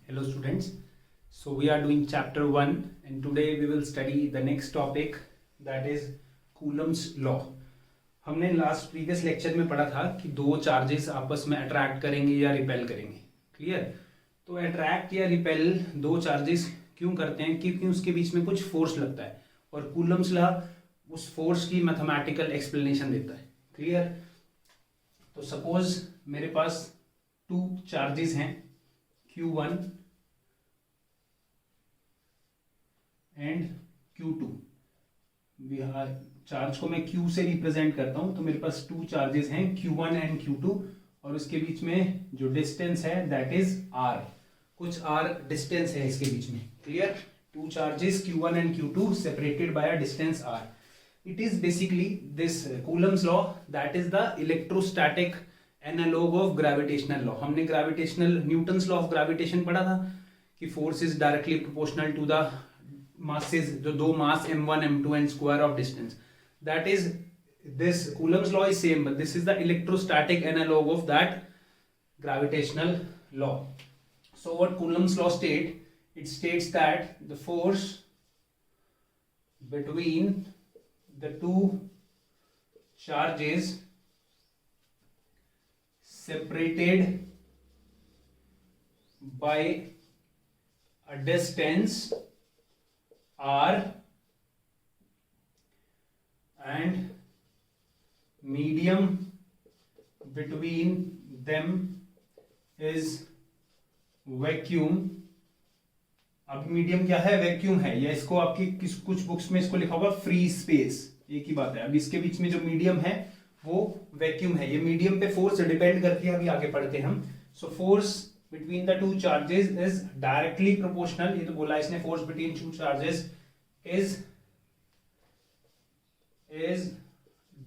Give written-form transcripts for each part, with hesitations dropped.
Hello students. So we are doing chapter 1 and today we will study the next topic, that is Coulomb's law. हमने last previous lecture में पढ़ा था कि दो charges आपस में अट्रैक्ट करेंगे या रिपेल करेंगे. क्लियर? तो अट्रैक्ट या रिपेल दो चार्जेस क्यों करते हैं? क्योंकि उसके बीच में कुछ फोर्स लगता है और कूलम्स लॉ उस फोर्स की मैथमेटिकल एक्सप्लेनेशन देता है. क्लियर? तो सपोज मेरे पास टू चार्जेस हैं Q1 एंड Q2. चार्ज को मैं Q से रिप्रेजेंट करता हूं, तो मेरे पास टू चार्जेस हैं Q1 एंड Q2 और उसके बीच में जो डिस्टेंस है दैट इज R. कुछ R डिस्टेंस है इसके बीच में. Clear? Two charges Q1 and Q2 separated by a distance R. It is basically this Coulomb's law, that is the electrostatic analog of gravitational law. हमने gravitational Newton's law of gravitation पढ़ा था कि force is directly proportional to the masses, जो दो mass m1 m2 and square of distance. That is, this Coulomb's law is same, but this is the electrostatic analog of that gravitational law. So what Coulomb's law state? It states that the force between the two charges separated by a distance R and medium between them is vacuum. अब medium क्या है? Vacuum है. या इसको आपकी कुछ books में इसको लिखा होगा फ्री स्पेस. एक ही बात है. अब इसके बीच में जो मीडियम है वो वैक्यूम है. ये मीडियम पे फोर्स डिपेंड करती है. अभी आगे पढ़ते हैं हम. So force between the two charges is directly proportional. ये तो बोला इसने, force between two charges is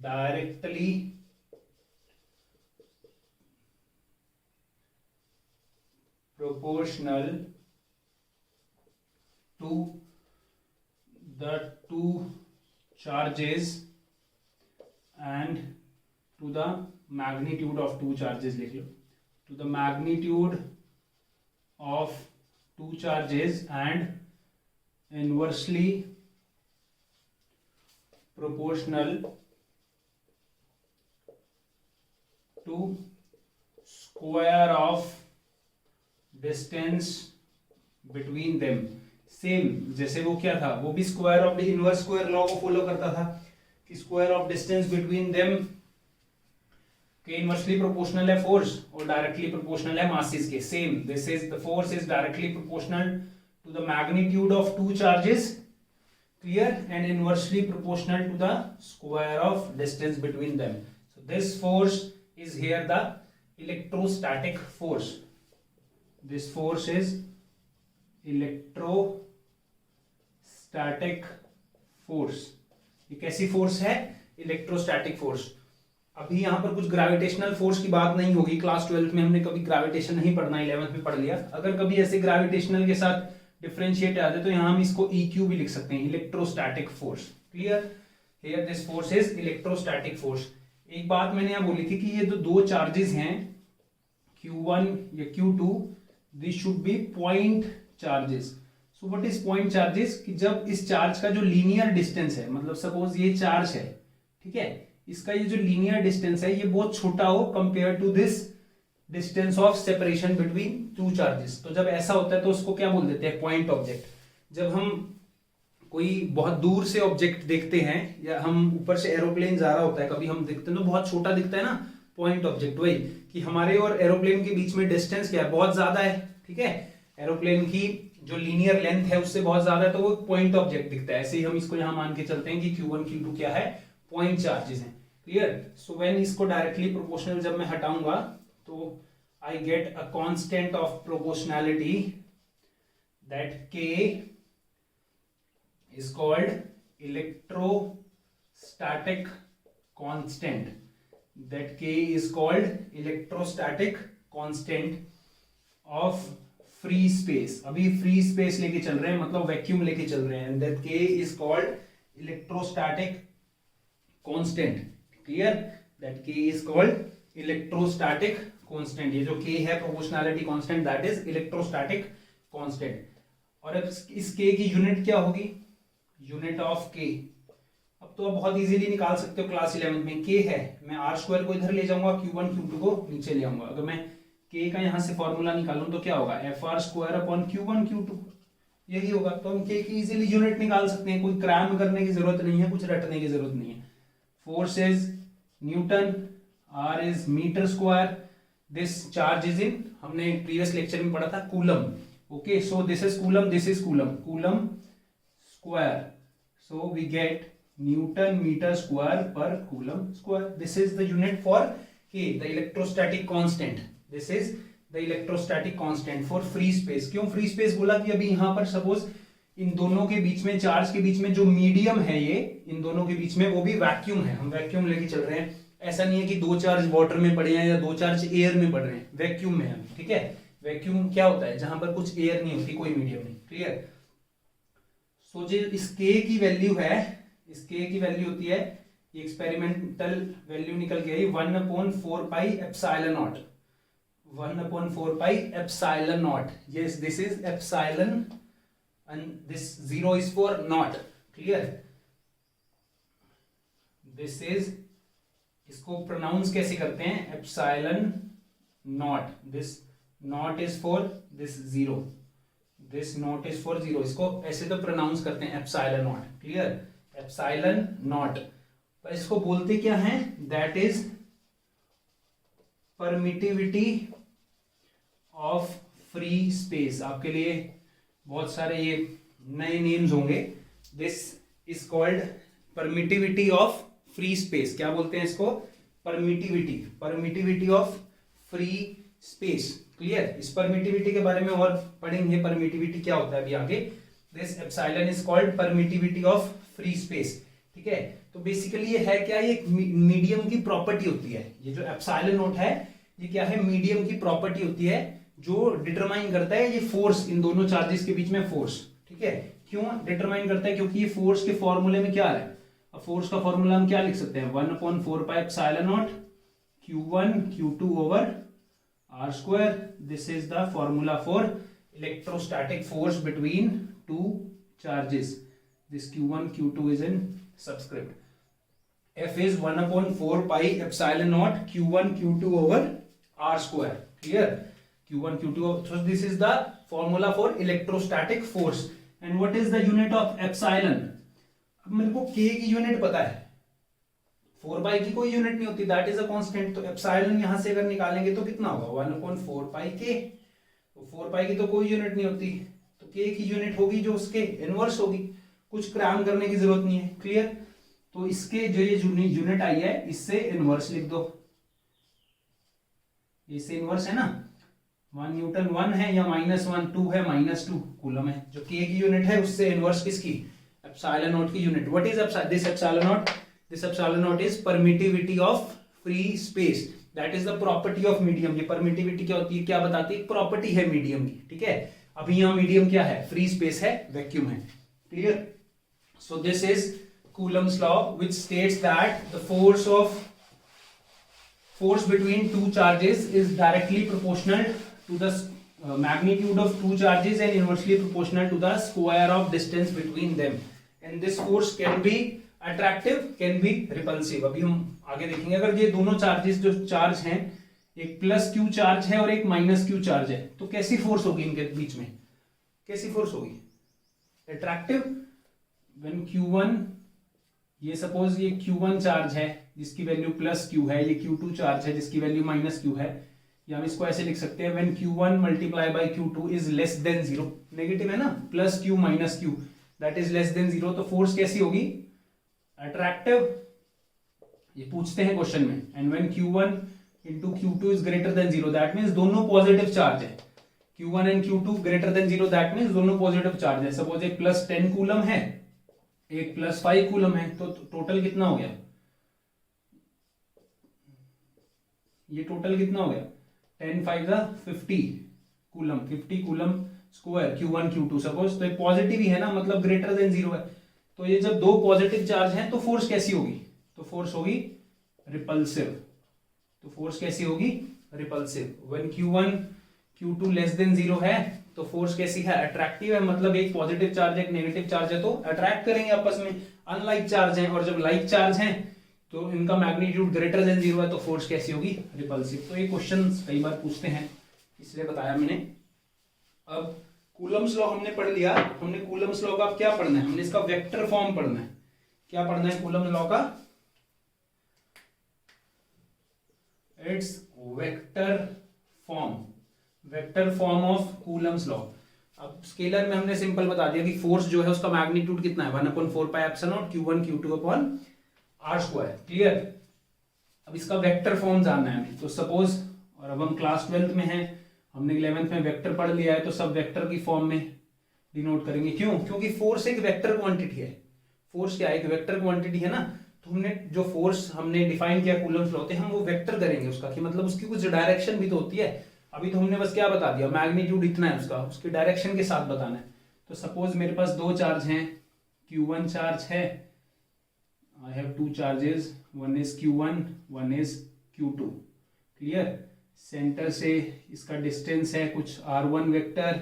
directly proportional to the two charges and to the magnitude of two charges. लिख लो. To the magnitude of two charges and inversely proportional to square of distance between them. Same जैसे वो क्या था, वो भी square of inverse square law को follow करता था कि square of distance between them के इनवर्सली प्रोपोर्शनल है फोर्स और डायरेक्टली प्रोपोर्शनल है मासेस के. Same this is the force is directly proportional to the magnitude of two charges. Clear? And inversely proportional to the square of distance between them. So this force is here the electrostatic force. This force is electrostatic force. ये कैसी force है? Electrostatic force. अभी यहां पर कुछ gravitational force की बात नहीं होगी. क्लास 12 में हमने कभी ग्रेविटेशन नहीं पढ़ना, 11th में पढ़ लिया. अगर कभी ऐसे ग्रेविटेशनल के साथ डिफरेंशिएट आ जाए तो यहां हम इसको EQ भी लिख सकते हैं, electrostatic force. Clear? Here this force is electrostatic force. एक बात मैंने यहां बोली थी कि ये जो दो चार्जेस हैं Q1 या Q2, this should be point charges. So what is point charges? कि जब इस चार्ज का जो लीनियर डिस्टेंस है, मतलब सपोज ये चार्ज है, ठीक है, इसका ये जो लीनियर डिस्टेंस है ये बहुत छोटा हो compare to this distance of separation between two charges. तो जब ऐसा होता है तो उसको क्या बोल देते हैं? Point object. जब हम कोई बहुत दूर से ऑब्जेक्ट देखते हैं या हम ऊपर से एरोप्लेन जा रहा होता है, कभी हम देखते हैं तो बहुत छोटा दिखता है ना पॉइंट ऑब्जेक्ट. वही कि हमारे और एरोप्लेन के बीच में डिस्टेंस क्या है? बहुत ज्यादा है. ठीक है, एरोप्लेन की जो लीनियर लेंथ है उससे बहुत ज्यादा है तो वो पॉइंट ऑब्जेक्ट दिखता है. ऐसे ही हम इसको यहां मान के चलते हैं कि Q1 Q2 क्या है? पॉइंट चार्जेस हैं. क्लियर? सो व्हेन इसको डायरेक्टली प्रोपोर्शनल जब मैं हटाऊंगा तो I get a constant of proportionality that K is called electrostatic constant. That K is called electrostatic constant of free space. अभी फ्री स्पेस लेके चल रहे हैं, मतलब वैक्यूम लेके चल रहे हैं. That K is called electrostatic constant. Clear? That K is called electrostatic constant. ये जो K है proportionality constant, that is electrostatic constant. और अब इस k की यूनिट क्या होगी, यूनिट ऑफ k। अब तो आप बहुत इजीली निकाल सकते हो, क्लास 11 में k है, मैं r स्क्वायर को इधर ले जाऊंगा, q1 q2 को नीचे ले आऊंगा। अगर मैं k का यहां से फॉर्मूला निकालूं तो क्या होगा, fr square upon q1 q2, यही होगा। तो हम k की इजीली यूनिट निकाल सकते हैं, कोई क्रैम करने की जरूरत नहीं है, कुछ रटने की जरूरत नहीं है। Force is newton, r is metre square, this charge is in, हमने प्रीवियस लेक्चर में पढ़ा था, coulomb. Okay, so this is coulomb, this is coulomb, coulomb square, so we get newton metre square per coulomb square. This is the unit for k, the electrostatic constant. This is the electrostatic constant for free space. क्यों free space बोला, कि अभी यहां पर suppose in दोनों के बीच में, charge के बीच में जो मीडियम है ये, इन दोनों के बीच में, वो भी वैक्यूम है, हम वैक्यूम लेके चल रहे हैं। ऐसा नहीं है कि दो चार्ज वाटर में पड़े हैं या दो चार्ज एयर में पड़ रहे हैं, वैक्यूम में है, ठीक है। वैक्यूम क्या होता है, जहां पर कुछ एयर नहीं होती, कोई मीडियम नहीं, क्लियर। सो जो इस k की वैल्यू है, इस k की वैल्यू होती है, ये एक्सपेरिमेंटल वैल्यू निकल के आई 1/4 pi epsilon not, 1/4 pi epsilon not. Yes, this is epsilon and this 0 is for not, clear. This is, इसको प्रोनाउंस कैसे करते हैं, epsilon not, this not is for this 0, this not is for 0, इसको ऐसे तो pronounce करते हैं epsilon not, clear, epsilon not. पर इसको बोलते क्या है, that is permittivity of free space. आपके लिए बहुत सारे ये नए नेम्स होंगे। This is called permittivity of free space. क्या बोलते हैं इसको, permittivity, permittivity of free space, clear. इस परमिटिविटी के बारे में और पढ़ेंगे, परमिटिविटी क्या होता है अभी आगे। This epsilon is called permittivity of free space, ठीक है। तो बेसिकली ये है क्या, ये मीडियम की प्रॉपर्टी होती है। ये जो एप्सिलॉन नॉट है, ये क्या है, मीडियम की प्रॉपर्टी होती है, जो डिटरमाइन करता है ये फोर्स, इन दोनों चार्जेस के बीच में फोर्स, ठीक है। क्यों डिटरमाइन करता है, क्योंकि ये फोर्स के फॉर्मूले में क्या आ रहा है, अब फोर्स का फॉर्मूला हम क्या लिख सकते हैं, 1/4 pi epsilon naught q1 q2 over r square. This is the formula for electrostatic force between two charges. This q1 q2 is in subscript. F is 1/4 pi epsilon naught q1 q2 over r square. Clear? q1 q2 over, so this is the formula for electrostatic force. And what is the unit of epsilon? अब मेरे को k की unit पता है, 4 की कोई unit नहीं होती, दैट इज अ कांस्टेंट। तो एप्सिलॉन यहां से अगर निकालेंगे तो कितना होगा, 1/4 पाई k। तो 4 पाई की तो कोई यूनिट नहीं होती, तो k की यूनिट होगी जो उसके इनवर्स होगी, कुछ क्रैम करने की जरूरत नहीं है, क्लियर। तो इसके जो ये यूनिट आई है, इससे इनवर्स लिख दो, इससे इनवर्स है ना, 1 न्यूटन 1 है या -1 2 है, -2 कूलम है। जो k की यूनिट है उससे इनवर्स किसकी, एप्सिलॉन नॉट की unit. What is this epsilon not, this epsilon naught is permittivity of free space, that is the property of medium। ये permittivity क्या होती है, क्या बताती है, प्रॉपर्टी है मीडियम की, ठीक है। अभी यहाँ मीडियम क्या है, फ्री स्पेस है, वैक्यूम है, clear. So this is Coulomb's law which states that the force between two charges is directly proportional to the magnitude of two charges and inversely proportional to the square of distance between them, and this force can be attractive, can be repulsive. अभी हम आगे देखेंगे। अगर ये दोनों charges जो charge हैं, एक प्लस क्यू चार्ज है और एक माइनस क्यू चार्ज है, तो कैसी फोर्स होगी इनके बीच में, कैसी फोर्स होगी, अट्रैक्टिव। व्हेन q1, ये सपोज ये q1 चार्ज है जिसकी वैल्यू प्लस q है, ये q2 चार्ज है जिसकी वैल्यू माइनस q है, या हम इसको ऐसे लिख सकते हैं, when q1 multiply by q2 is less than 0, negative है ना, plus q minus q, that is less than 0, तो फोर्स कैसी होगी, अट्रैक्टिव। ये पूछते हैं क्वेश्चन में। And when q1 into q2 is greater than 0, that means दोनों पॉजिटिव चार्ज है। q1 and q2 greater than 0, that means दोनों पॉजिटिव चार्ज है। सपोज एक प्लस 10 कूलम है, एक प्लस 5 कूलम है, तो टोटल कितना हो गया, ये टोटल कितना हो गया, 10 5 50 coulomb, 50 coulomb square q1 q2 suppose. तो पॉजिटिव ही है ना, मतलब ग्रेटर देन 0 है। तो ये जब दो पॉजिटिव चार्ज हैं तो फोर्स कैसी होगी, तो फोर्स होगी रिपल्सिव। तो फोर्स कैसी होगी, repulsive. When q1 q2 less than 0 है तो तो फोर्स कैसी है, अट्रैक्टिव है, मतलब एक पॉजिटिव चार्ज है एक नेगेटिव चार्ज है तो अट्रैक्ट करेंगे आपस में। अनलाइक चार्ज है, और जब लाइक चार्ज है तो इनका मैग्नीट्यूड ग्रेटर देन 0 है तो फोर्स कैसी होगी, रिपल्सिव। तो ये क्वेश्चन कई बार पूछते हैं, इसलिए बताया मैंने। अब कूलम्स लॉ हमने पढ़ लिया, हमने कूलम्स लॉ का अब क्या पढ़ना है, हमने इसका वेक्टर फॉर्म पढ़ना है। क्या पढ़ना है कूलम्स लॉ का, it's vector form, vector form of Coulomb's law. अब स्केलर में हमने सिंपल बता दिया कि फोर्स जो है उसका मैग्नीट्यूड कितना है 1/4πε0 Q1 Q2/r²। क्लियर। अब इसका वेक्टर फॉर्म जानना है हमें, तो सपोज, और अब हम क्लास 12th में हैं, हमने 11th में वेक्टर पढ़ लिया है, तो सब वेक्टर की फॉर्म में डिनोट करेंगे। क्यों, क्योंकि फोर्स एक वेक्टर क्वांटिटी है। फोर्स क्या है, एक वेक्टर क्वांटिटी है ना, तो हमने जो फोर्स हमने डिफाइन किया कूलम्स लॉ से, हम वो वेक्टर करेंगे उसका, कि मतलब उसकी कुछ डायरेक्शन भी तो होती है। अभी तो हमने बस क्या बता दिया, मैग्नीट्यूड इतना है उसका, उसकी डायरेक्शन के साथ बताना है। तो सपोज मेरे पास दो चार्ज हैं, Q1 चार्ज है, I have two charges, one is Q1 one is Q2। Clear. Centre से इसका डिस्टेंस है कुछ R1 वेक्टर,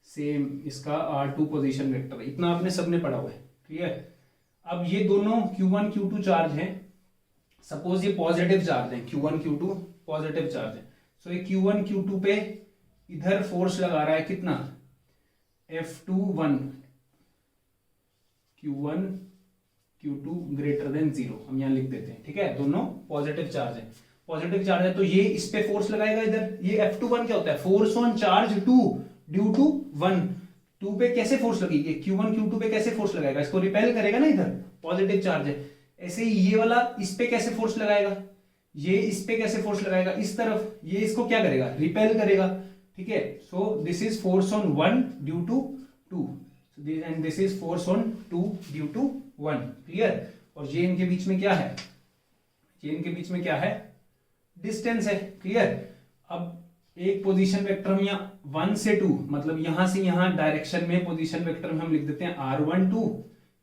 सेम इसका R2 पोजीशन वेक्टर, इतना आपने सबने पढ़ा हुआ है। क्लियर। अब ये दोनों Q1 Q2 चार्ज हैं, सपोज ये पॉजिटिव चार्ज है, Q1 Q2 पॉजिटिव चार्ज है। सो ये Q1 Q2 पे इधर फोर्स लगा रहा है कितना, F21, Q1 Q2 greater than 0, हम यहां लिख देते हैं। ठीक है, दोनों पॉजिटिव चार्ज है, पॉजिटिव चार्ज है, तो ये इस पे फोर्स लगाएगा इधर। ये F21 क्या होता है, force on charge 2 due to 1। 2 पे कैसे फोर्स लगेगी, Q1 Q2 पे कैसे फोर्स लगाएगा, इसको रिपेल करेगा ना, इधर पॉजिटिव चार्ज है। ऐसे ही ये वाला इस पे कैसे फोर्स लगाएगा, ये इस पे कैसे फोर्स लगाएगा, इस तरफ, ये इसको क्या करेगा, रिपेल करेगा। ठीक है, so this is force on 1 due to 2 and this is force on 2 due to 1। Clear. और ये इनके बीच में क्या है, ये इनके बीच में क्या है, डिस्टेंस है। क्लियर। अब एक पोजीशन वेक्टर हम यहाँ 1 से 2, मतलब यहां से यहां डायरेक्शन में पोजीशन वेक्टर में हम लिख देते हैं R12,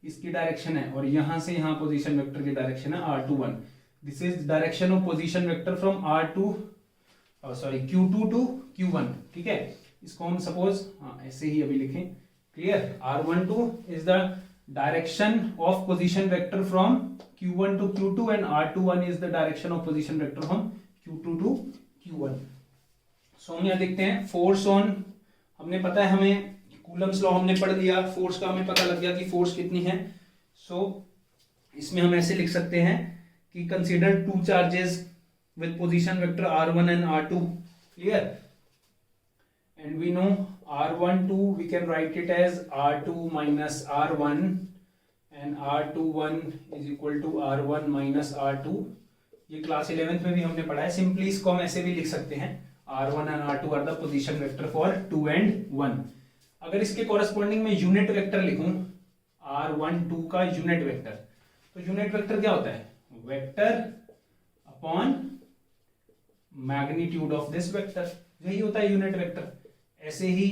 इसकी डायरेक्शन है, और यहां से यहां पोजीशन वेक्टर की डायरेक्शन है R21। This is direction of position vector from Q2 to Q1। ठीक है, इसको हम सपोज ऐसे ही अभी लिखें। Clear. R12 is the direction of position vector from Q1 to Q2 and R21 is the direction of position vector from Q2 to Q1। So हम यहां देखते हैं फोर्स ऑन, हमने पता है हमें कूलम्स लॉ हमने पढ़ लिया, फोर्स का हमें पता लग गया कि फोर्स कितनी है। सो इसमें हम ऐसे लिख सकते हैं कि consider two charges with position vector R1 and R2. Clear. And we know R12 we can write it as R2 minus R1 and R21 is equal to R1 minus R2. ये क्लास 11th में भी हमने पढ़ा है। Simply इसको हम ऐसे भी लिख सकते हैं, R1 and R2 are the position vector for 2 and 1। अगर इसके कॉरेस्पॉन्डिंग में यूनिट वेक्टर लिखूं, R12 का यूनिट वेक्टर, तो यूनिट वेक्टर क्या होता है, vector upon magnitude of this vector, यही होता है यूनिट वेक्टर। ऐसे ही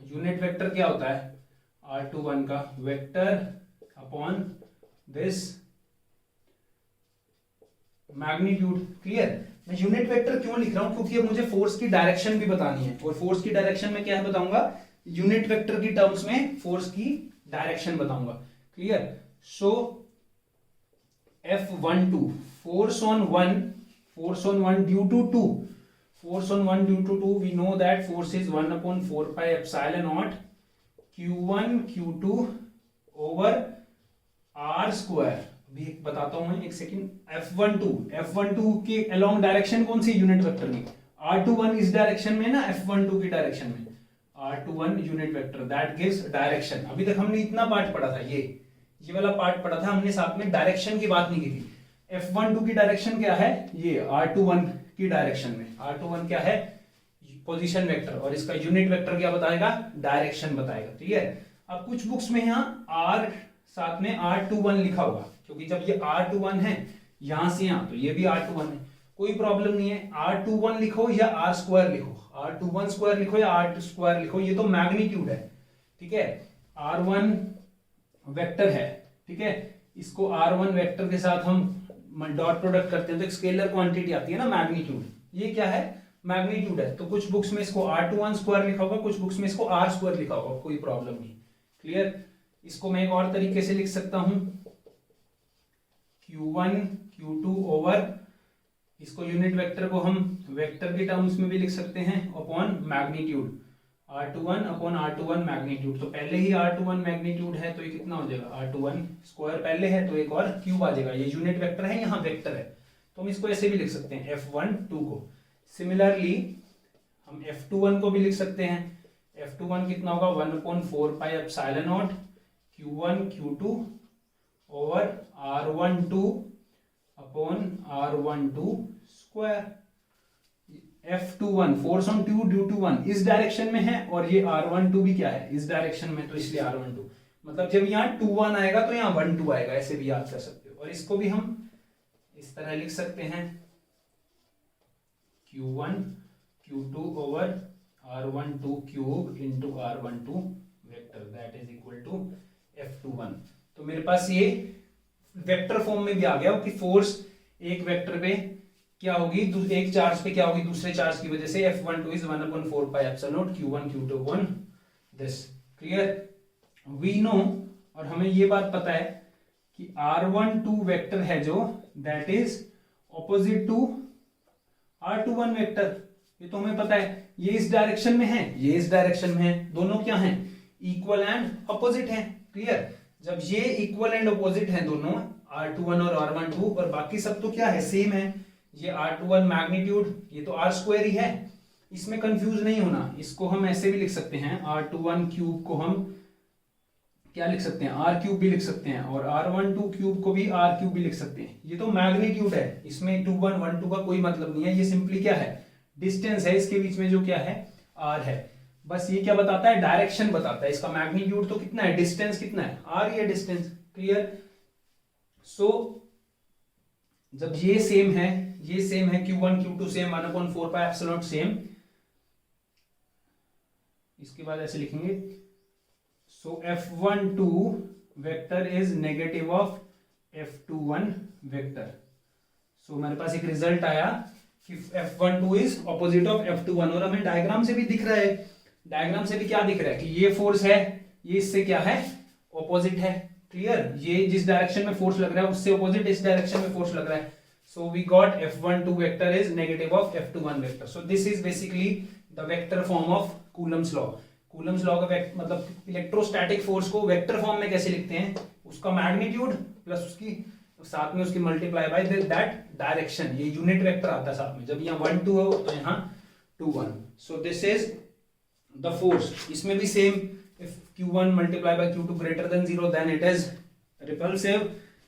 यूनिट वेक्टर क्या होता है, R21 का vector upon this magnitude. Clear. मैं यूनिट वेक्टर क्यों लिख रहा हूं, क्योंकि अब मुझे फोर्स की डायरेक्शन भी बतानी है, और फोर्स की डायरेक्शन में क्या है बताऊंगा, यूनिट वेक्टर की टर्म्स में फोर्स की डायरेक्शन बताऊंगा। Clear. So F12 force on 1 due to 2, force on 1 due to 2, we know that force is 1/4πε0 Q1 Q2 over R square। अभी बताता हूं मैं, एक सेकेंड। F12 के अलोंग डायरेक्शन कौन सी, यूनिट वेक्टर की, R21 इस डायरेक्शन में ना, F12 की डायरेक्शन में, R21 unit vector that gives direction. अभी तक हमने इतना पार्ट पढ़ा था, ये वाला पार्ट पढ़ा था हमने, साथ में डायरेक्शन की बात नहीं की थी। F12 की डायरेक्शन क्या है, ये R21 की डायरेक्शन में, R21 क्या है, पोजीशन वेक्टर, और इसका यूनिट वेक्टर क्या बताएगा, डायरेक्शन बताएगा। ठीक है। अब कुछ बुक्स में यहाँ R साथ में R21 लिखा होगा, क्योंकि जब ये R21 है यहां से यहां, तो ये भी R21 है, कोई प्रॉब्लम नहीं है। R21 लिखो या R स्क्वायर लिखो, R21 स्क्वायर लिखो या R2 स्क्वायर लिखो, ये तो मैग्नीट्यूड है। ठीक है। R1 वेक्टर है, ठीक है, इसको R1 वेक्टर के साथ हम डॉट प्रोडक्ट करते हैं तो एक स्केलर क्वांटिटी आती है ना, मैग्नीट्यूड। ये क्या है, मैग्नीट्यूड है, तो कुछ बुक्स में इसको r21 स्क्वायर लिखा होगा, कुछ बुक्स में इसको r स्क्वायर लिखा होगा, कोई प्रॉब्लम नहीं। क्लियर। इसको मैं एक और तरीके से लिख सकता हूं, q1 q2 ओवर, इसको यूनिट वेक्टर को हम वेक्टर के टर्म्स में भी लिख सकते हैं, upon magnitude r21 upon r21 magnitude. तो पहले ही r21 मैग्नीट्यूड है तो ये कितना हो जाएगा, r21 स्क्वायर पहले है तो एक और क्यूब आ जाएगा। ये यूनिट वेक्टर है, यहाँ वेक्टर है, तो हम इसको ऐसे भी लिख सकते हैं f12 को। सिमिलरली हम f21 को भी लिख सकते हैं, f21 कितना होगा 1/4 pi epsilon naught q1 q2 over r12 upon r12 square. f21 force on two due to 1 इस डायरेक्शन में है, और ये r12 भी क्या है, इस डायरेक्शन में, तो इसलिए r12 मतलब जब यहाँ 21 आएगा तो यहाँ 12 आएगा, ऐसे भी याद कर सकते हो। और इसको भी हम इस तरह लिख सकते हैं, q1 q2 over r12 cube into r12 vector, that is equal to f21। तो मेरे पास ये वेक्टर फॉर्म में भी आ गया कि फोर्स एक वेक्टर पे क्या होगी, एक चार्ज पे क्या होगी दूसरे चार्ज की वजह से, f12 is 1/4 pi epsilon naught q1 q2 upon this. Clear. We know, और हमें ये बात पता है कि r12 वेक्टर है जो, that is opposite to r21 vector, ये तो हमें पता है। ये इस डायरेक्शन में है, ये इस डायरेक्शन में है, दोनों क्या हैं, इक्वल एंड अपोजिट हैं। क्लियर। जब ये इक्वल एंड अपोजिट हैं दोनों, r21 और r12, और बाकी सब तो क्या है, सेम है। ये r21 मैग्नीट्यूड, ये तो r स्क्वायर ही है, इसमें कंफ्यूज नहीं होना। इसको हम ऐसे भी लिख सकते हैं, r21 क्यूब को हम क्या लिख सकते हैं, r क्यूब भी लिख सकते हैं, और r12 क्यूब को भी r क्यूब भी लिख सकते हैं। ये तो मैग्नीट्यूड है, इसमें 21 12 का कोई मतलब नहीं है, ये सिंपली क्या है, डिस्टेंस है इसके बीच में जो क्या है, r है। बस ये क्या बताता है, डायरेक्शन बताता है। इसका मैग्नीट्यूड तो कितना है, डिस्टेंस कितना है, r ये डिस्टेंस। क्लियर। सो जब ये सेम है, ये सेम है, q1 q2 same, 1/4 pi epsilon not same, इसके बाद ऐसे लिखेंगे, so f12 vector is negative of f21 vector. सो मेरे पास एक रिजल्ट आया कि f12 is opposite of f21, और हमें डायग्राम से भी दिख रहा है, डायग्राम से भी क्या दिख रहा है कि ये फोर्स है, ये इससे क्या है, ऑपोजिट है। क्लियर। ये जिस डायरेक्शन में फोर्स लग रहा है उससे ऑपोजिट इस डायरेक्शन में फोर्स लग रहा है। So we got f12 vector is negative of f21 vector. So this is basically the vector form of Coulomb's law. Coulomb's law का मतलब इलेक्ट्रोस्टैटिक फोर्स को वेक्टर फॉर्म में कैसे लिखते हैं, उसका मैग्नीट्यूड प्लस उसकी साथ में उसकी मल्टीप्लाई बाय दैट डायरेक्शन, ये यूनिट वेक्टर आता है साथ में। जब यहाँ 1 2 हो तो यहाँ 2 1। सो दिस इज द फोर्स। इसमें भी same, if q1 multiply by q2 greater than 0 then it is repulsive।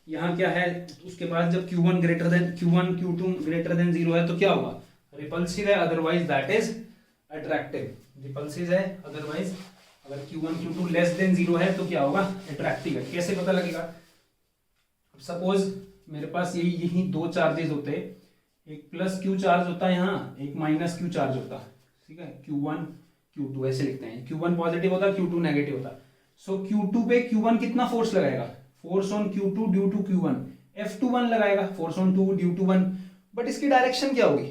यहाँ क्या है, उसके बाद जब q1 q2 greater than 0 है तो क्या होगा, रिपल्सिव है, otherwise that is attractive. Repulsive है, अदरवाइज अगर q1 q2 लेस देन 0 है तो क्या होगा, अट्रैक्टिव है। कैसे पता लगेगा, सपोज मेरे पास यही दो चार्जेस होते, एक प्लस q चार्ज होता है यहाँ, एक माइनस q चार्ज होता, ठीक है, q1 q2 ऐसे लिखते हैं, q1 पॉजिटिव होता, q2 नेगेटिव होता। सो q2 पे q1 कितना फोर्स लगाएगा, force on q2 due to q1 f21 लगाएगा, force on 2 due to 1। But इसकी डायरेक्शन क्या होगी,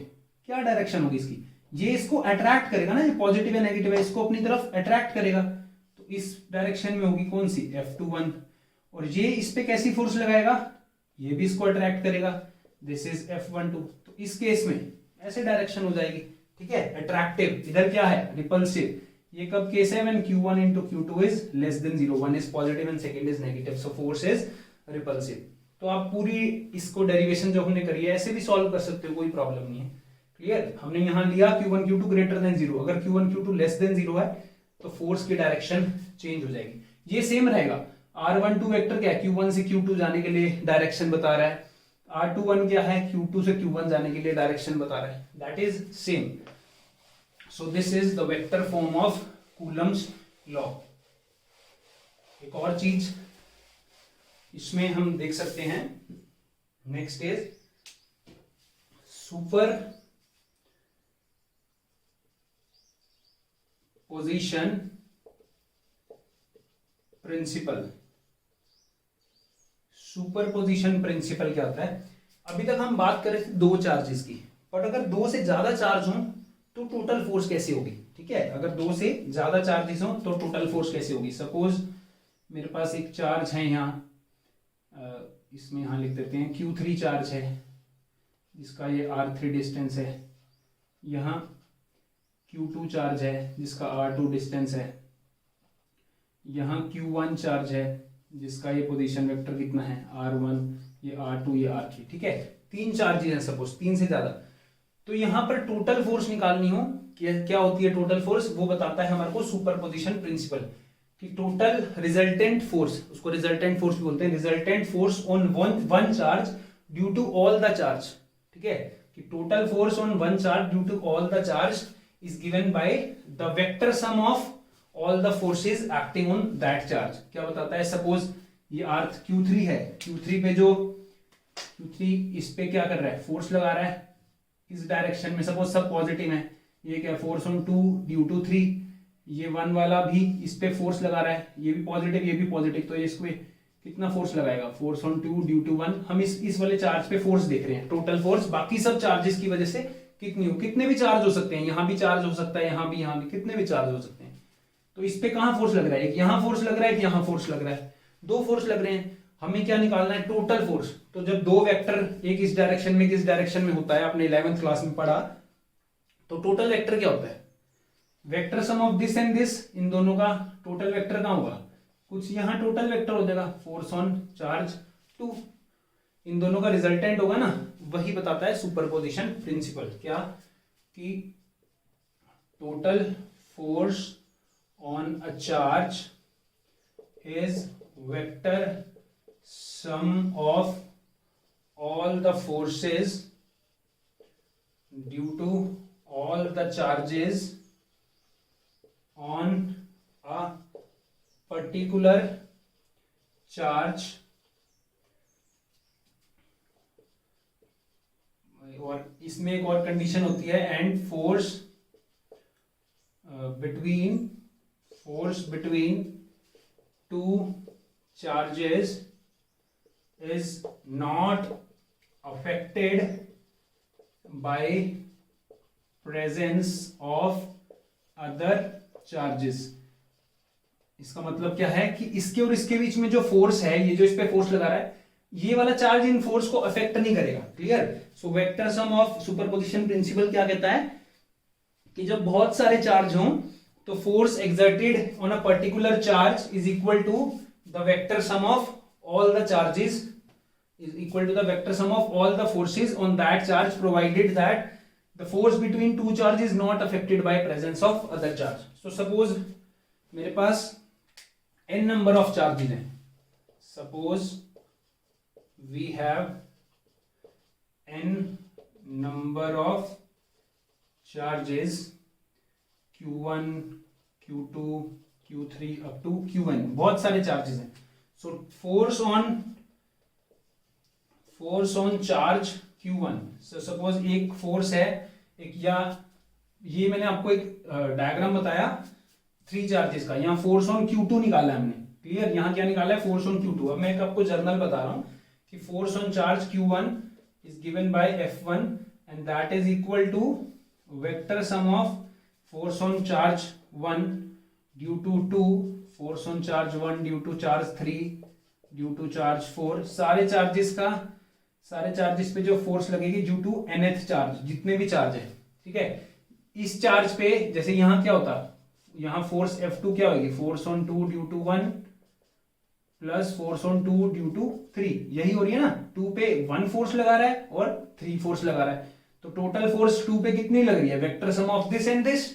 क्या डायरेक्शन होगी इसकी, ये इसको अट्रैक्ट करेगा ना, ये पॉजिटिव है नेगेटिव है, इसको अपनी तरफ अट्रैक्ट करेगा, तो इस डायरेक्शन में होगी कौन सी, f21। और ये इस पे कैसी फोर्स लगाएगा, ये भी इसको अट्रैक्ट करेगा, दिस इज f12। तो इस केस में ऐसे डायरेक्शन हो जाएगी, ठीक है, अट्रैक्टिव। इधर क्या है, रिपल्सिव। ये कब केस है, when q1 into q2 is less than 0, one is positive and second is negative, so force is repulsive। तो आप पूरी इसको डेरिवेशन जो हमने करी है ऐसे भी सॉल्व कर सकते हो, कोई प्रॉब्लम नहीं है। क्लियर। हमने यहाँ लिया q1 q2 greater than 0, अगर q1 q2 less than 0 है तो फोर्स की डायरेक्शन चेंज हो जाएगी। ये सेम रहेगा, r12 वेक्टर क्या है, q1 से q2 जाने के लिए डायरेक्शन बता रहा है, r21 क्या है, q2 से q1 जाने के लिए डायरेक्शन बता रहा है, that is same. So this is the vector form of Coulomb's law। एक और चीज इसमें हम देख सकते हैं, next is superposition principle. Superposition principle क्या होता है, अभी तक हम बात कर रहे थे दो चार्जेस की, बट अगर दो से ज्यादा चार्ज हों तो टोटल फोर्स कैसे होगी, ठीक है। अगर दो से ज्यादा चार्जेस हो तो टोटल फोर्स कैसे होगी। सपोज मेरे पास एक चार्ज है यहाँ, इसमें यहाँ लिख देते हैं Q3 चार्ज है, जिसका ये R3 डिस्टेंस है। यहाँ Q2 चार्ज है जिसका R2 डिस्टेंस है। यहाँ Q1 चार्ज है जिसका ये पोजीशन वेक्टर कितना है R1, ये R2, ये R3, ठीक है। तीन चार्जेस हैं सपोज, तीन से ज्यादा। तो यहाँ पर टोटल फोर्स निकालनी हो, क्या होती है टोटल फोर्स, वो बताता है हमारे को सुपरपोजिशन प्रिंसिपल, कि टोटल रिजल्टेंट फोर्स, उसको रिजल्टेंट फोर्स भी बोलते हैं, resultant force on one charge due to all the charge, ठीक है। कि total force on one charge due to all the charge is given by the vector sum of all the forces acting on that charge. क्या बताता है, suppose ये अर्थ Q3 है, Q3 पे जो Q3 इस पे क्या कर रहा है, फोर्स लगा रहा है इस डायरेक्शन में, सपोज सब पॉजिटिव है, ये क्या फोर्स ऑन 2 ड्यू टू 3, ये 1 वाला भी इस पे फोर्स लगा रहा है, ये भी पॉजिटिव ये भी पॉजिटिव, तो ये इस पे कितना फोर्स लगाएगा, फोर्स ऑन 2 ड्यू टू 1। हम इस वाले चार्ज पे फोर्स देख रहे हैं, टोटल फोर्स बाकी सब चार्जेस की वजह से कितनी हो, कितने भी चार्ज हो सकते हैं, यहाँ भी चार्ज हो सकता है, यहाँ भी, कितने भी चार्ज हो सकते हैं। तो इस पे कहाँ फोर्स लग रहा है, एक यहाँ फोर्स लग रहा है, एक यहाँ फोर्स लग रहा है, दो फोर्स लग रहे हैं। हमें क्या निकालना है, टोटल फोर्स। तो जब दो वेक्टर एक इस डायरेक्शन में एक इस डायरेक्शन में होता है, आपने 11th क्लास में पढ़ा, तो टोटल वेक्टर क्या होता है, vector sum of this and this, इन दोनों का टोटल वेक्टर कहाँ होगा, कुछ यहाँ टोटल वेक्टर हो जाएगा, फोर्स ऑन चार्ज 2, इन दोनों का रिजल्टेंट होगा ना, वही बताता है सुपरपोजिशन प्रिंसिपल। क्या, कि total force on a charge is vector sum of all the forces due to all the charges on a particular charge, और इसमें एक और कंडीशन होती है, and force between two charges is not affected by presence of other charges। इसका मतलब क्या है कि इसके और इसके बीच में जो फोर्स है, ये जो इस पे फोर्स लगा रहा है, ये वाला चार्ज इन फोर्स को अफेक्ट नहीं करेगा। Clear. So vector sum of superposition principle क्या कहता है कि जब बहुत सारे चार्ज हों तो force exerted on a particular charge is equal to the vector sum of all the charges is equal to the vector sum of all the forces on that charge, provided that the force between two charges is not affected by presence of other charge। So suppose मेरे पास n number of charges हैं, suppose we have n number of charges Q1, Q2, Q3 up to Q1, बहुत सारे charges हैं। So force on charge Q1, so suppose एक force है, एक, या ये मैंने आपको एक डायग्राम बताया 3 चार्जेस का, यहाँ फोर्स ऑन Q2 निकाला है हमने। क्लियर। यहाँ क्या निकाला है, फोर्स ऑन Q2। अब मैं एक आपको जर्नल बता रहा हूं कि force on charge Q1 is given by F1 and that is equal to vector sum of force on charge 1 due to 2, force on charge 1 due to charge 3 due to charge 4, सारे charges पे जो force लगेगी due to nth charge, जितने भी charge है, ठीक है। इस चार्ज पे जैसे यहाँ क्या होता, यहाँ फोर्स F2 क्या होगी, force on 2 due to 1 plus force on 2 due to 3, यही हो रही है ना। 2 पे 1 फोर्स लगा रहा है और 3 फोर्स लगा रहा है, तो टोटल फोर्स 2 पे कितनी लग रही है, vector sum of this and this,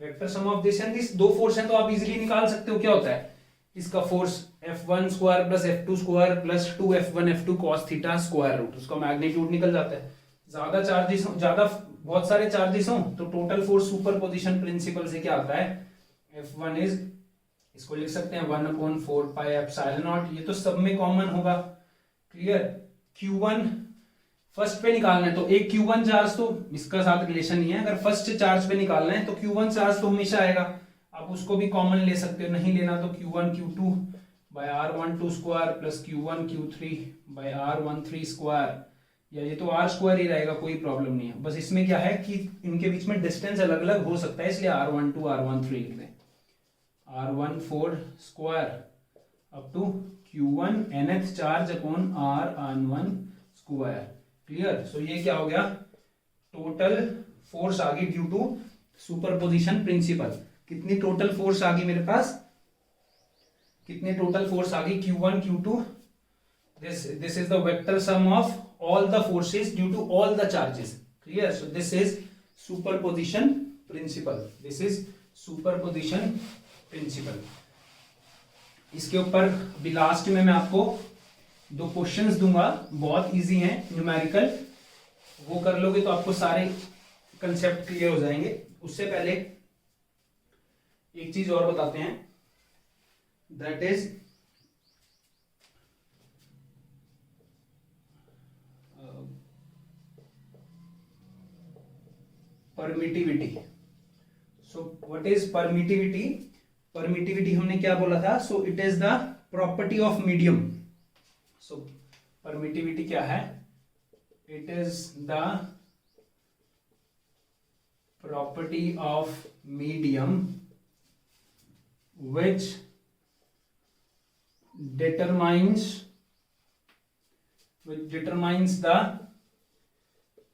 vector sum of this and this, दो फोर्स हैं तो आप इजीली निकाल सकते हो। क्या होता है, इसका force F1 square plus F2 square plus 2F1 F2 cos theta square root, उसका मैग्नीट्यूड निकल जाता है। ज्यादा चार्जेस हो, बहुत सारे चार्जेस हो तो टोटल फोर्स सुपरपोजिशन प्रिंसिपल से क्या आता है, F1 इज, इसको लिख सकते हैं 1/4 पाई एप्सिलॉन नॉट, ये तो सब में कॉमन होगा। क्लियर। Q1 फर्स्ट पे निकालना है तो एक Q1 चार्ज, तो इसका साथ रिलेशन नहीं है, अगर फर्स्ट चार्ज पे निकालना है तो Q1 चार्ज तो हमेशा आएगा, आप उसको भी कॉमन ले सकते हो, नहीं लेना तो Q1 Q2 by R12 square plus Q1 Q3 by R13 square या ये तो आर स्क्वायर ही रहेगा, कोई प्रॉब्लम नहीं है। बस इसमें क्या है कि इनके बीच में डिस्टेंस अलग अलग हो सकता है, इसलिए R12 R13 लिख दें। R14 square up to Q1 nth charge upon R11 square. Clear? So ये क्या हो गया, टोटल फोर्स आ गई ड्यू टू सुपरपोजिशन प्रिंसिपल। कितनी टोटल फोर्स आ गई मेरे पास, कितनी टोटल फोर्स आ गई, Q1 Q2, this is the vector sum of all the forces due to all the charges. Clear? So this is superposition principle. This is superposition principle. इसके ऊपर अभी लास्ट में मैं आपको 2 क्वेश्चंस दूंगा, बहुत इजी हैं, न्यूमेरिकल, वो कर लोगे तो आपको सारे कंसेप्ट क्लियर हो जाएंगे। उससे पहले एक चीज और बताते हैं, that is permittivity. So what is permittivity? Permittivity हमने क्या बोला था, so it is the property of medium. So permittivity क्या है, it is the property of medium which determines the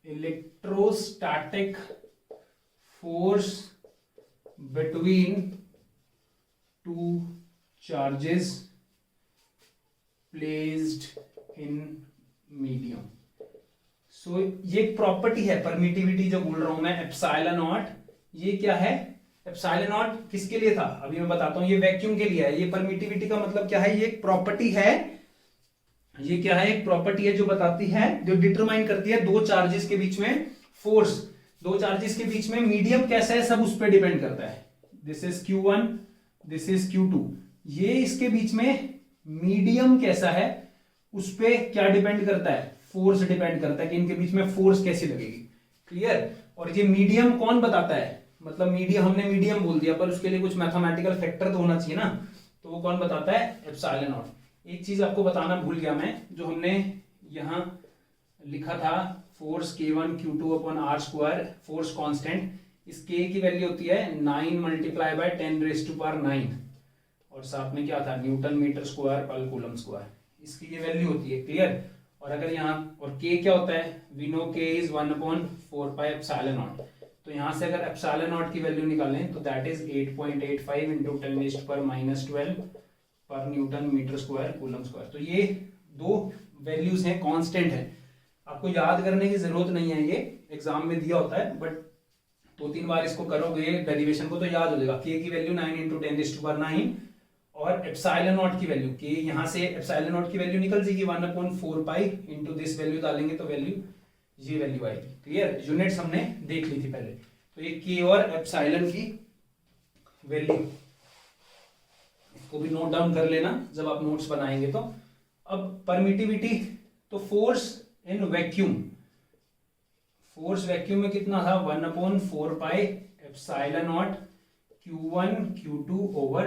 electrostatic force between two charges placed in medium. So ये एक property है permittivity जो बोल रहा हूं मैं, एप्सिलॉन नॉट। ये क्या है, एप्सिलॉन नॉट किसके लिए था अभी मैं बताता हूं, ये वैक्यूम के लिए है। ये परमिटिविटी का मतलब क्या है, ये एक प्रॉपर्टी है, ये क्या है, एक प्रॉपर्टी है जो बताती है, जो डिटरमाइन करती है दो चार्जेस के बीच में फोर्स, दो चार्जेस के बीच में मीडियम कैसा है सब उस पर डिपेंड करता है। This is Q1, this is Q2, ये इसके बीच में मीडियम कैसा है उस पर क्या डिपेंड करता है, फोर्स डिपेंड करता है कि इनके बीच में फोर्स कैसी लगेगी। क्लियर? और ये मीडियम कौन बताता है, मतलब मीडियम, हमने मीडियम बोल दिया पर उसके लिए कुछ मैथमेटिकल फैक्टर तो होना चाहिए ना, तो वो कौन बताता है, एप्सिलॉन नॉट। एक चीज आपको बताना भूल गया मैं, जो हमने यहां लिखा था force K1 Q2 upon R square, force constant, इस K की वैल्यू होती है 9 मल्टीप्लाई बाय 10⁻⁹ और साथ में क्या था, Newton metre square per coulomb square, इसकी ये वैल्यू होती है। क्लियर? और अगर यहाँ, और K क्या होता है, we know K is 1/4 pi epsilon nought, तो यहां से अगर एप्सिलॉन नॉट की वैल्यू निकालें तो दैट इज 8.85 इंटू 10⁻⁻12 पर newton metre square coulomb square. तो ये दो वैल्यूज हैं, कांस्टेंट है, आपको याद करने की जरूरत नहीं है, ये एग्जाम में दिया होता है, बट 2-3 बार इसको करोगे डेरिवेशन को तो याद हो जाएगा। K की वैल्यू 9 इंटू 10⁻9 और एप्सिलॉन नॉट की वैल्यू K, यहां से एप्सिलॉन नॉट की वैल्यू निकल जाएगी 1/4 पाई इंटू दिस वैल्यू डालेंगे तो वैल्यू, ये वैल्यू आएगी। क्लियर? यूनिट्स हमने देख ली थी पहले, तो ये K और एप्सिलॉन की वैल्यू, इसको भी नोट डाउन कर लेना जब आप नोट्स बनाएंगे तो। अब परमिटिविटी, तो force in vacuum, force vacuum में कितना था, 1/4 pi epsilon naught Q1 Q2 over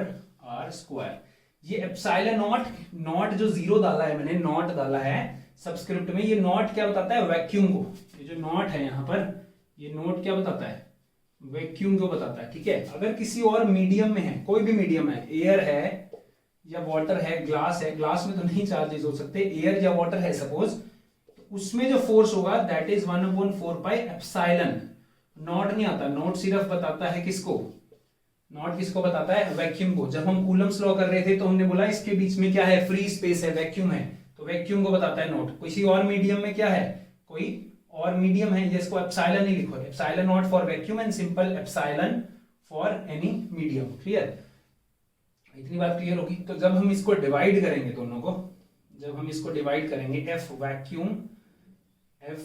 R square. ये एप्सिलॉन नॉट, नॉट जो जीरो डाला है मैंने, नॉट डाला है सबस्क्रिप्ट में, ये नॉट क्या बताता है, वैक्यूम को। ये जो नॉट है यहाँ पर, ये नोट क्या बताता है, वैक्यूम को बताता है। ठीक है? अगर किसी और मीडियम में है, कोई भी मीडियम है, एयर है या वाटर है, ग्लास है, ग्लास में तो नहीं चार्जेस हो सकते, एयर या वाटर है सपोज, तो उसमें जो फोर्स होगा that is 1/4 pi epsilon. Not नहीं आता, नॉट सिर्फ बताता है किसको, नॉट किसको बताता है, वैक्यूम को। जब हम कूलम्स लॉ कर रहे थे तो हमने बोला इसके बीच में क्या है, फ्री स्पेस है, वैक्यूम है, तो वैक्यूम को बताता है नॉट। किसी और मीडियम में क्या है, कोई और मीडियम है, जिसको एप्सिलॉन ही लिखो, epsilon not for vacuum and simple epsilon for any medium. Clear? इतनी बात क्लियर होगी। तो जब हम इसको डिवाइड करेंगे दोनों को, जब हम इसको डिवाइड करेंगे, F vacuum, F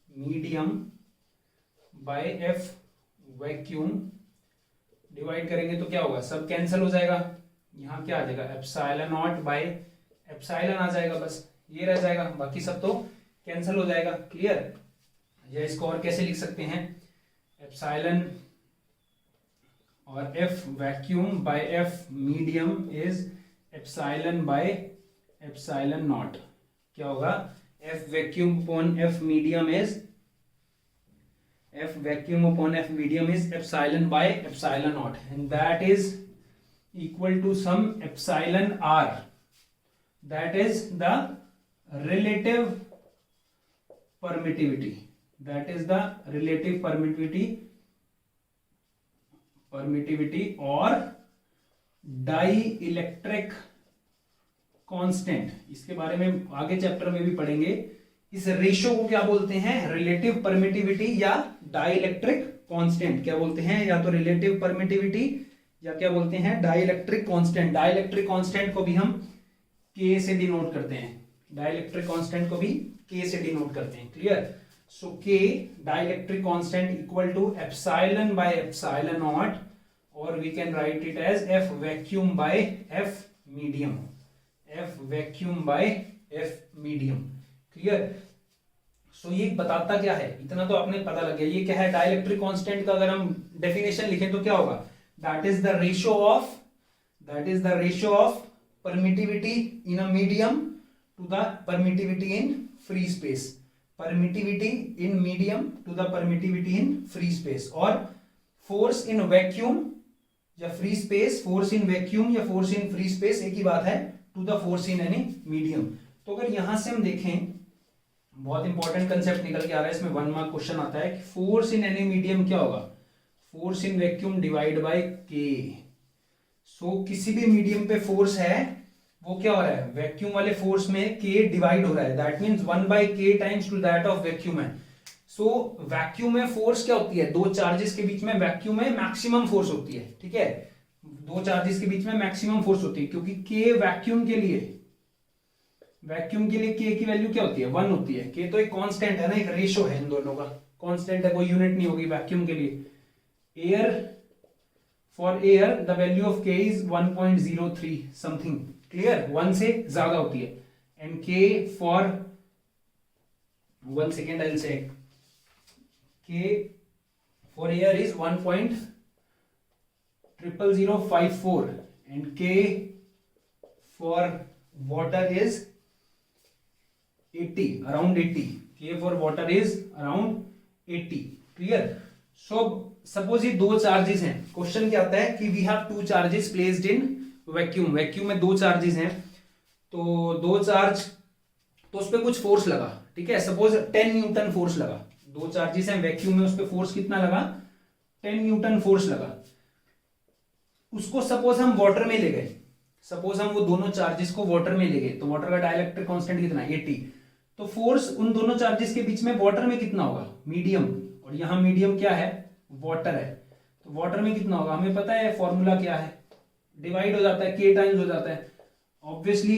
medium by F vacuum divide करेंगे तो क्या होगा, सब कैंसिल हो जाएगा, यहां क्या आ जाएगा, एप्सिलॉन नॉट बाय एप्सिलॉन आ जाएगा, बस ये रह जाएगा, बाकी सब तो कैंसिल हो जाएगा। क्लियर? या इसको और कैसे लिख सकते हैं, एप्सिलॉन और F vacuum by F medium is epsilon by epsilon nought. क्या होगा, F vacuum upon F medium is epsilon by epsilon naught, and that is equal to some epsilon r. That is the relative permittivity. That is the relative permittivity or dielectric constant. इसके बारे में आगे chapter में भी पढ़ेंगे. इस ratio को क्या बोलते हैं? रिलेटिव परमिटिविटी या डाइइलेक्ट्रिक कांस्टेंट. क्या बोलते हैं? या तो रिलेटिव परमिटिविटी या क्या बोलते हैं? Dielectric constant. डाइइलेक्ट्रिक कांस्टेंट को भी हम K से डिनोट करते हैं. डाइइलेक्ट्रिक कांस्टेंट को भी K से डिनोट करते हैं. Clear? So K dielectric constant equal to epsilon by epsilon nought, or we can write it as F vacuum by F medium. F vacuum by F medium. Clear? So ये बताता क्या है? इतना तो आपने पता लग गया. ये क्या है? डाइइलेक्ट्रिक कांस्टेंट का अगर हम डेफिनेशन लिखें तो क्या होगा? That is the ratio of permittivity in a medium to the permittivity in free space. Permittivity in medium to the permittivity in free space. और force in vacuum या free space, force in vacuum या force in free space एक ही बात है, to the force in any medium. तो अगर यहां से हम देखें, बहुत इंपॉर्टेंट कंसेप्ट निकल के आ रहा है इसमें. 1 मार्क क्वेश्चन आता है कि फोर्स इन एनी मीडियम क्या होगा? Force in vacuum divide by के. सो किसी भी मीडियम पे फोर्स है वो क्या हो रहा है? वैक्यूम वाले फोर्स में के डिवाइड हो रहा है. That means 1 by K times to that of vacuum है. सो वैक्यूम में फोर्स क्या होती है? दो चार्जेस के बीच में वैक्यूम में मैक्सिमम फोर्स होती है. ठीक है? दो चार्जेस के बीच में मैक्सिमम फोर्स होती है, क्योंकि के वैक्यूम के लिए के की वैल्यू क्या होती है? 1 होती है. के तो एक कांस्टेंट है ना, एक रेशो है इन दोनों का. कांस्टेंट है, कोई यूनिट नहीं होगी वैक्यूम के लिए. For air the value of के इज 1.03 समथिंग. क्लियर? 1 से ज्यादा होती है. एंड के for 1 second I will say K for air is 1.00054 and K for water is 80, around 80. K for water is around 80. Clear? So suppose ये दो charges हैं. Question क्या आता है कि we have two charges placed in vacuum. Vacuum में दो charges हैं, तो दो चार्ज, तो उस पर कुछ फोर्स लगा. ठीक है? सपोज 10 न्यूटन फोर्स लगा. दो चार्जेस हैं वैक्यूम में, उस पर फोर्स कितना लगा? 10 न्यूटन फोर्स लगा. उसको सपोज हम वाटर में ले गए. सपोज हम वो दोनों चार्जेस को वाटर में ले गए, तो वाटर का डाइलेक्ट्रिक कांस्टेंट कितना? 80. तो फोर्स उन दोनों चार्जेस के बीच में वाटर में कितना होगा? मीडियम. और यहां मीडियम क्या है? वाटर है. तो वाटर में कितना होगा? हमें पता है फॉर्मूला क्या है. डिवाइड हो जाता है, के टाइम्स हो जाता है. ऑब्वियसली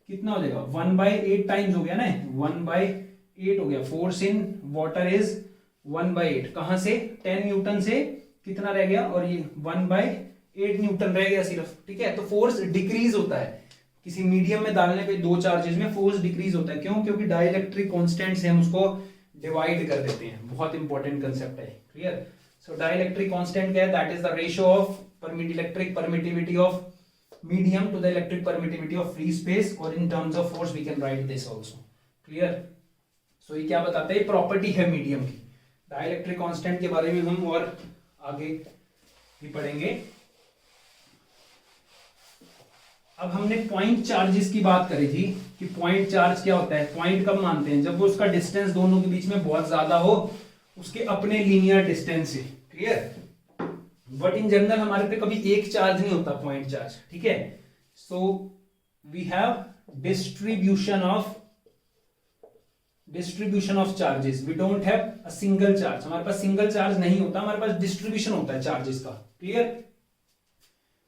कितना हो जाएगा? 1/8 टाइम्स हो गया ना. 1/8 हो गया. Force in water is 1/8. कहां से? 10 न्यूटन से कितना रह गया? और ये 1/8 न्यूटन रह गया सिर्फ. ठीक है? तो फोर्स डिक्रीज होता है किसी मीडियम में डालने पे. दो चार्जेस में फोर्स डिक्रीज होता है. क्यों? क्योंकि डाइलेक्ट्रिक कांस्टेंट्स हम उसको डिवाइड कर देते हैं. बहुत इंपॉर्टेंट कंसेप्ट है. क्लियर? सो डाइलेक्ट्रिक कांस्टेंट क्या है? That is the ratio of electric permittivity of medium to the electric permittivity of free space, और in terms of force we can write this also. Clear? So ये क्या बताता है? Property है medium की. Dielectric constant के बारे में हम और आगे भी पढ़ेंगे. अब हमने पॉइंट चार्जेस की बात करी थी कि पॉइंट चार्ज क्या होता है. पॉइंट कब मानते हैं? जब वो उसका डिस्टेंस दोनों के बीच में बहुत ज्यादा हो, उसके अपने लीनियर डिस्टेंस से. क्लियर? बट इन जनरल हमारे पे कभी एक चार्ज नहीं होता पॉइंट चार्ज. ठीक है? So we have distribution of charges. We don't have a single charge. हमारे पास सिंगल चार्ज नहीं होता, हमारे पास डिस्ट्रीब्यूशन होता है चार्जेस का. क्लियर?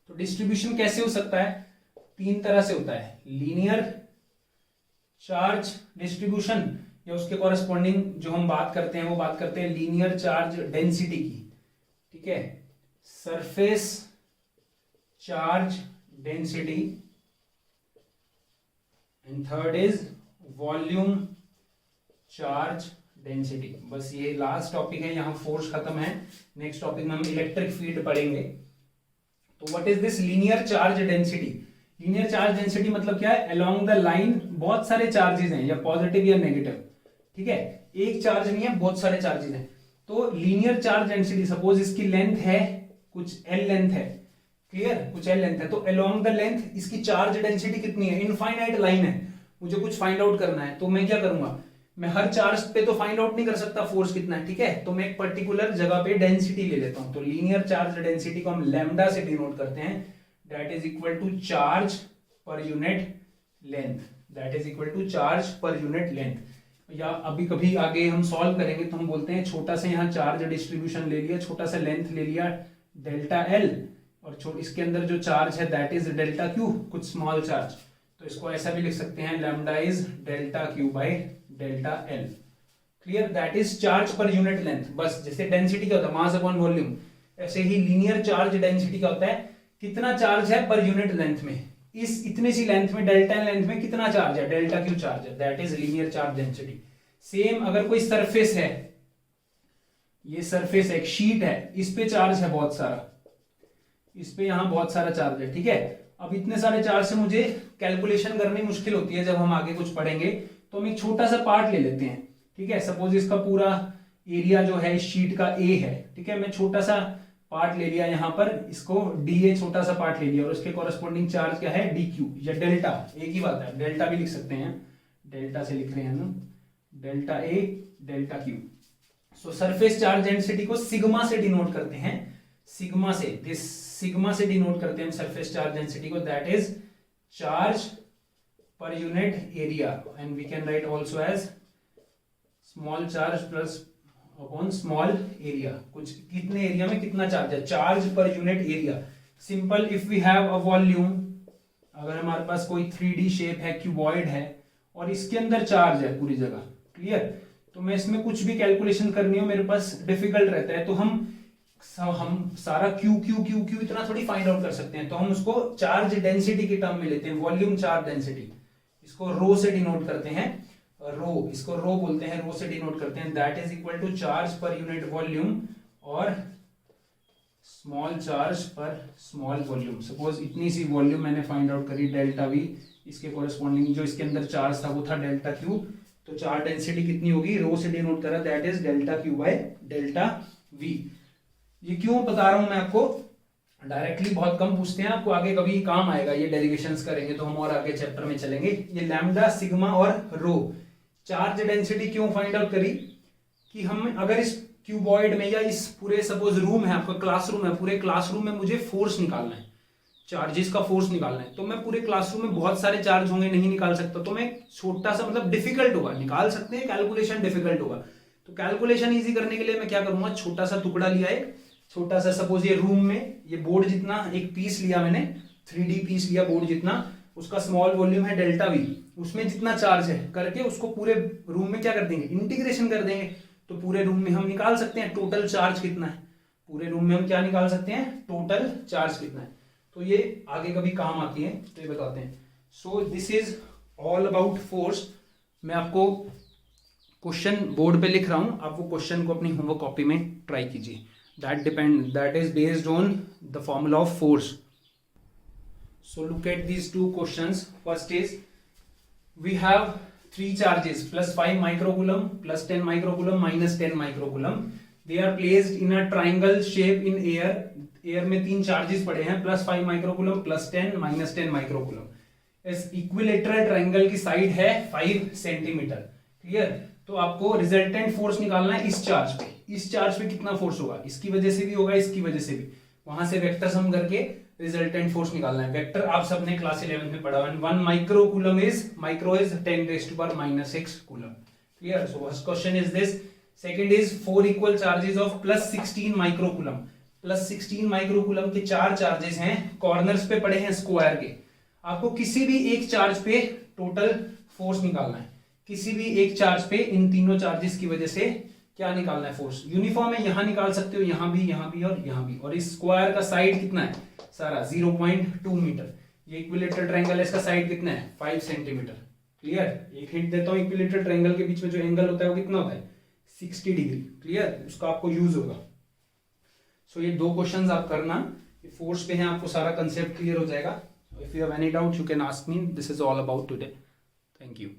तो डिस्ट्रीब्यूशन कैसे हो सकता है? 3 तरह से होता है. लीनियर चार्ज डिस्ट्रीब्यूशन, या उसके कॉरेस्पॉन्डिंग जो हम बात करते हैं वो बात करते हैं लीनियर चार्ज डेंसिटी की. ठीक है? Surface charge density, and third is volume charge density. बस ये लास्ट टॉपिक है, यहां फोर्स खत्म है. नेक्स्ट टॉपिक में हम इलेक्ट्रिक फील्ड पढ़ेंगे. तो what is this linear charge density? Linear charge density मतलब क्या है, अलोंग द लाइन बहुत सारे चार्जेस हैं, या पॉजिटिव या नेगेटिव, ठीक है, एक चार्ज नहीं है, बहुत सारे चार्जेस हैं। तो लीनियर चार्ज डेंसिटी, सपोज इसकी लेंथ है कुछ एल लेंथ है, क्लियर, कुछ एल लेंथ है, तो अलोंग द लेंथ इसकी चार्ज डेंसिटी कितनी है, इनफाइनाइट लाइन है, मुझे कुछ फाइंड आउट करना है, तो मैं क्या करूंगा, मैं हर चार्ज पे तो फाइंड आउट नहीं कर सकता फोर्स कितना है, ठीक है, तो मैं एक पर्टिकुलर जगह पे डेंसिटी ले लेता हूं। तो लीनियर चार्ज डेंसिटी को हम लैम्डा से डिनोट करते हैं, that is equal to charge per unit length, that is equal to charge per unit length. या अभी कभी आगे हम सॉल्व करेंगे तो हम बोलते हैं छोटा सा यहाँ चार्ज डिस्ट्रीब्यूशन ले लिया, छोटा सा लेंथ ले लिया डेल्टा एल, और इसके अंदर जो चार्ज है दैट इज डेल्टा क्यू, कुछ स्मॉल चार्ज, तो इसको ऐसा भी लिख सकते हैं, lambda is delta Q by delta L, clear, that is charge per unit length. बस जैसे डेंसिटी क्या होता है, मास अपॉन वॉल्यूम, ऐसे ही लीनियर चार्ज डेंसिटी क्या होता है, कितना चार्ज है पर यूनिट लेंथ में, इस इतने सी लेंथ में, डेल्टा लेंथ में कितना चार्ज है, डेल्टा क्यू चार्ज है, that is linear charge density. Same अगर कोई सरफेस है, ये सरफेस एक शीट है, इस पे चार्ज है बहुत सारा, इस पे यहां बहुत सारा चार्ज है, ठीक है, अब इतने सारे चार्ज से मुझे कैलकुलेशन करनी मुश्किल होती है, जब हम आगे कुछ पढ़ेंगे तो हम एक छोटा सा पार्ट ले लेते हैं, ठीक है, सपोज इसका पूरा एरिया जो है इस शीट का ए है, ठीक है, मैं छोटा सा पार्ट ले लिया यहाँ पर, इसको डी ए छोटा सा पार्ट ले लिया, और उसके कॉरेस्पॉन्डिंग चार्ज क्या है, डी क्यू या डेल्टा, एक ही बात है, डेल्टा भी लिख सकते हैं, डेल्टा से लिख रहे हैं ना, delta A delta Q. So surface charge density को सिग्मा से डिनोट करते हैं, सिग्मा से, दिस सिग्मा से डिनोट करते हैं सरफेस चार्ज डेंसिटी को, that is charge per unit area, and we can write also as small charge plus upon small area, कुछ कितने एरिया में कितना चार्ज है, charge per unit area. Simple, if we have a volume, अगर हमारे पास कोई 3D shape है, cuboid है, और इसके अंदर चार्ज है पूरी जगह, क्लियर, तो मैं इसमें कुछ भी कैलकुलेशन करनी हो मेरे पास डिफिकल्ट रहता है, तो हम सारा क्यू क्यू क्यू क्यू इतना थोड़ी फाइंड आउट कर सकते हैं, तो हम उसको चार्ज डेंसिटी के टर्म में लेते हैं, वॉल्यूम चार्ज डेंसिटी, इसको रो से डिनोट करते हैं, रो, इसको रो बोलते हैं, रो से डिनोट करते हैं, that is equal to charge per unit volume और small charge per small volume. Suppose इतनी सी वॉल्यूम मैंने फाइंड आउट करी, डेल्टा वी, इसके कोरेस्पॉन्डिंग जो इसके अंदर चार्ज था वो था डेल्टा क्यू, तो चार्ज डेंसिटी कितनी होगी, रो से डिनोट करा, that is delta Q by delta V. ये क्यों बता रहा हूं मैं आपको, डायरेक्टली बहुत कम पूछते हैं, आपको आगे कभी काम आएगा, ये डेरिवेशंस करेंगे तो हम और आगे चैप्टर में चलेंगे। ये लैम्डा, सिग्मा और रो, चार्ज डेंसिटी क्यों फाइंड आउट करी, कि हम अगर इस क्यूबॉइड में या इस पूरे सपोज रूम है, आपका क्लासरूम है, पूरे क्लासरूम में मुझे फोर्स निकालना है, चार्जेस का फोर्स निकालना है, तो मैं पूरे क्लासरूम में बहुत सारे चार्ज होंगे, नहीं निकाल सकता, तो मैं छोटा सा, मतलब डिफिकल्ट होगा, निकाल सकते हैं, कैलकुलेशन डिफिकल्ट होगा, तो कैलकुलेशन इजी करने के लिए मैं क्या करूंगा, छोटा सा टुकड़ा लिया, एक छोटा सा, सपोज ये रूम में ये बोर्ड जितना एक पीस लिया मैंने, 3D पीस लिया बोर्ड जितना, उसका स्मॉल वॉल्यूम है डेल्टा वी, उसमें जितना चार्ज है करके उसको पूरे रूम में क्या कर देंगे, इंटीग्रेशन कर देंगे, तो पूरे रूम में हम निकाल सकते हैं टोटल चार्ज कितना है, पूरे रूम में हम क्या निकाल सकते हैं, टोटल चार्ज कितना है, तो ये आगे कभी काम आती है, तो ये बताते हैं। सो this is all about force. मैं आपको क्वेश्चन बोर्ड पे लिख रहा हूं, आप वो क्वेश्चन को अपनी होमवर्क कॉपी में ट्राई कीजिए, that is based on the formula of force. So look at these two questions. First is, we have three charges, plus 5 microcoulomb, plus 10 microcoulomb, minus 10 microcoulomb. They are placed in a triangle shape in air. Air में 3 charges पड़े हैं, plus 5 microcoulomb, plus 10, minus 10 microcoulomb. इस equilateral triangle की side है 5 centimetre, clear, तो आपको resultant force निकालना है इस चार्ज पे, इस चार्ज पे कितना फोर्स होगा, इसकी वजह से भी होगा, इसकी वजह से भी, वहां से वेक्टर सम करके रिजल्टेंट फोर्स निकालना है। वेक्टर आप सबने क्लास 11 में पढ़ा है, 1 microcoulomb is, micro is 10⁻⁻6 coulomb, clear. So first question is this. Second is 4 equal charges of plus 16 microcoulomb, plus 16 microcoulomb के 4 चार्जेस हैं, कॉर्नर्स पे पड़े हैं स्क्वायर के, आपको किसी भी एक चार्ज पे टोटल फोर्स निकालना है, किसी भी एक चार्ज पे इन तीनों चार्जेस की वजह से क्या निकालना है, फोर्स। यूनिफॉर्म है, यहां निकाल सकते हो, यहां भी और यहां भी, और इस स्क्वायर का साइड कितना है सारा 0.2 मीटर, ये इक्विलेटरल ट्रायंगल है, इसका साइड कितना है 5 सेंटीमीटर, क्लियर। एक हिंट देता हूं, इक्विलेटरल ट्रायंगल के बीच में जो एंगल होता है वो कितना होता है 60 डिग्री, क्लियर, उसका आपको यूज होगा। सो ये 2 क्वेश्चंस आप करना, ये फोर्स पे है, आपको सारा कंसेप्ट क्लियर हो जाएगा। If you have any doubts, you can ask me. This is all about today. Thank you.